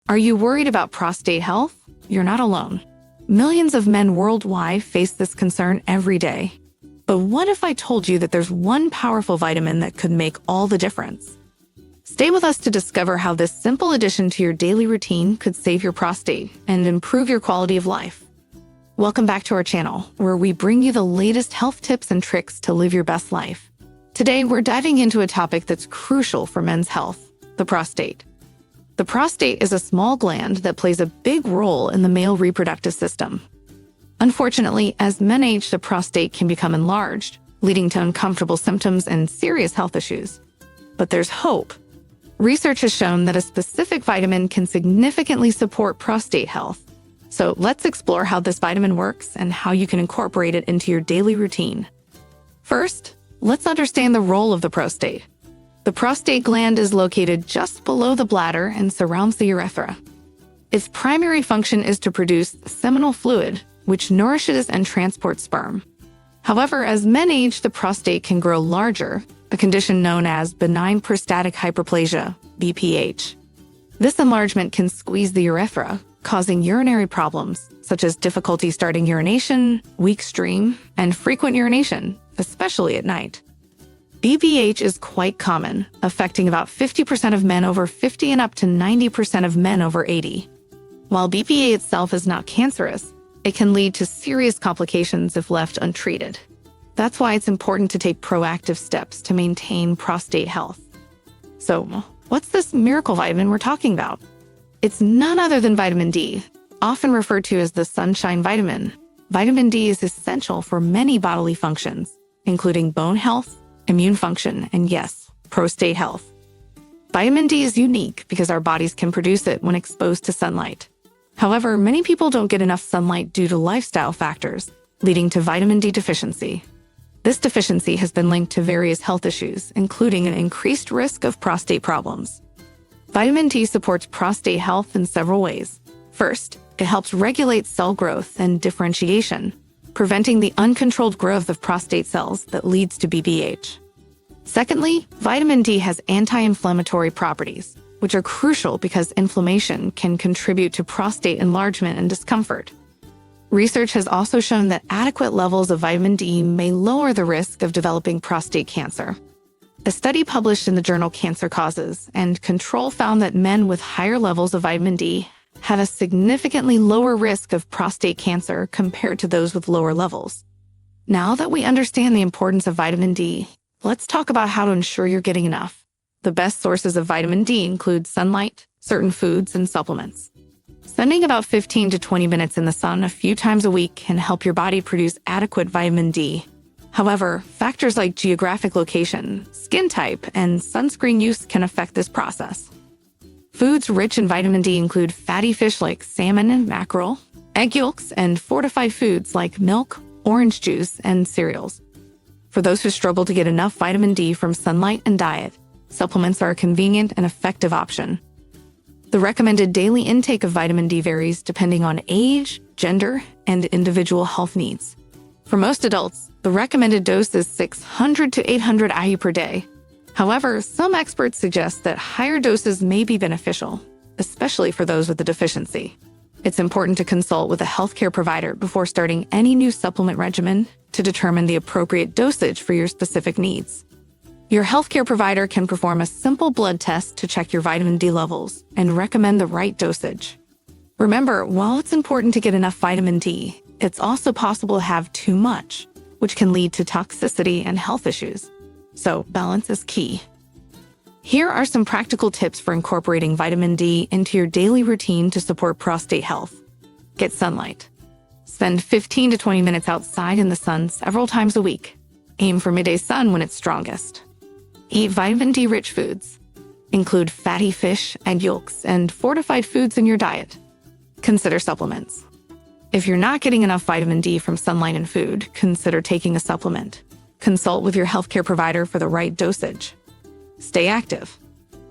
Are you worried about prostate health? You're not alone. Millions of men worldwide face this concern every day. But what if I told you that there's one powerful vitamin that could make all the difference? Stay with us to discover how this simple addition to your daily routine could save your prostate and improve your quality of life. Welcome back to our channel, where we bring you the latest health tips and tricks to live your best life. Today, we're diving into a topic that's crucial for men's health: the prostate. The prostate is a small gland that plays a big role in the male reproductive system. Unfortunately, as men age, the prostate can become enlarged, leading to uncomfortable symptoms and serious health issues. But there's hope. Research has shown that a specific vitamin can significantly support prostate health. So let's explore how this vitamin works and how you can incorporate it into your daily routine. First, let's understand the role of the prostate. The prostate gland is located just below the bladder and surrounds the urethra. Its primary function is to produce seminal fluid, which nourishes and transports sperm. However, as men age, the prostate can grow larger, a condition known as benign prostatic hyperplasia, BPH. This enlargement can squeeze the urethra, causing urinary problems, such as difficulty starting urination, weak stream, and frequent urination, especially at night. BPH is quite common, affecting about 50% of men over 50 and up to 90% of men over 80. While BPH itself is not cancerous, it can lead to serious complications if left untreated. That's why it's important to take proactive steps to maintain prostate health. So, what's this miracle vitamin we're talking about? It's none other than vitamin D, often referred to as the sunshine vitamin. Vitamin D is essential for many bodily functions, including bone health, immune function, and yes, prostate health. Vitamin D is unique because our bodies can produce it when exposed to sunlight. However, many people don't get enough sunlight due to lifestyle factors, leading to vitamin D deficiency. This deficiency has been linked to various health issues, including an increased risk of prostate problems. Vitamin D supports prostate health in several ways. First, it helps regulate cell growth and differentiation, preventing the uncontrolled growth of prostate cells that leads to BPH. Secondly, vitamin D has anti-inflammatory properties, which are crucial because inflammation can contribute to prostate enlargement and discomfort. Research has also shown that adequate levels of vitamin D may lower the risk of developing prostate cancer. A study published in the journal Cancer Causes and Control found that men with higher levels of vitamin D have a significantly lower risk of prostate cancer compared to those with lower levels. Now that we understand the importance of vitamin D, let's talk about how to ensure you're getting enough. The best sources of vitamin D include sunlight, certain foods, and supplements. Spending about 15 to 20 minutes in the sun a few times a week can help your body produce adequate vitamin D. However, factors like geographic location, skin type, and sunscreen use can affect this process. Foods rich in vitamin D include fatty fish like salmon and mackerel, egg yolks, and fortified foods like milk, orange juice, and cereals. For those who struggle to get enough vitamin D from sunlight and diet, supplements are a convenient and effective option. The recommended daily intake of vitamin D varies depending on age, gender, and individual health needs. For most adults, the recommended dose is 600 to 800 IU per day. However, some experts suggest that higher doses may be beneficial, especially for those with a deficiency. It's important to consult with a healthcare provider before starting any new supplement regimen to determine the appropriate dosage for your specific needs. Your healthcare provider can perform a simple blood test to check your vitamin D levels and recommend the right dosage. Remember, while it's important to get enough vitamin D, it's also possible to have too much, which can lead to toxicity and health issues. So, balance is key. Here are some practical tips for incorporating vitamin D into your daily routine to support prostate health. Get sunlight. Spend 15 to 20 minutes outside in the sun several times a week. Aim for midday sun when it's strongest. Eat vitamin D-rich foods. Include fatty fish, egg yolks, and fortified foods in your diet. Consider supplements. If you're not getting enough vitamin D from sunlight and food, consider taking a supplement. Consult with your healthcare provider for the right dosage. Stay active.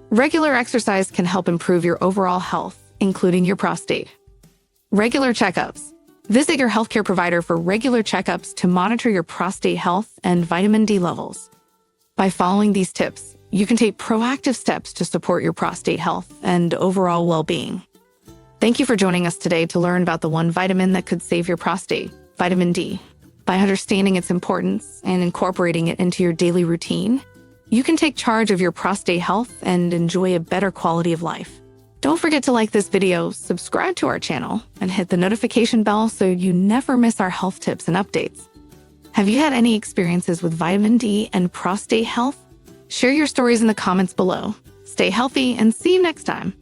Regular exercise can help improve your overall health, including your prostate. Regular checkups. Visit your healthcare provider for regular checkups to monitor your prostate health and vitamin D levels. By following these tips, you can take proactive steps to support your prostate health and overall well-being. Thank you for joining us today to learn about the one vitamin that could save your prostate, vitamin D. By understanding its importance and incorporating it into your daily routine, you can take charge of your prostate health and enjoy a better quality of life. Don't forget to like this video, subscribe to our channel, and hit the notification bell so you never miss our health tips and updates. Have you had any experiences with vitamin D and prostate health? Share your stories in the comments below. Stay healthy and see you next time.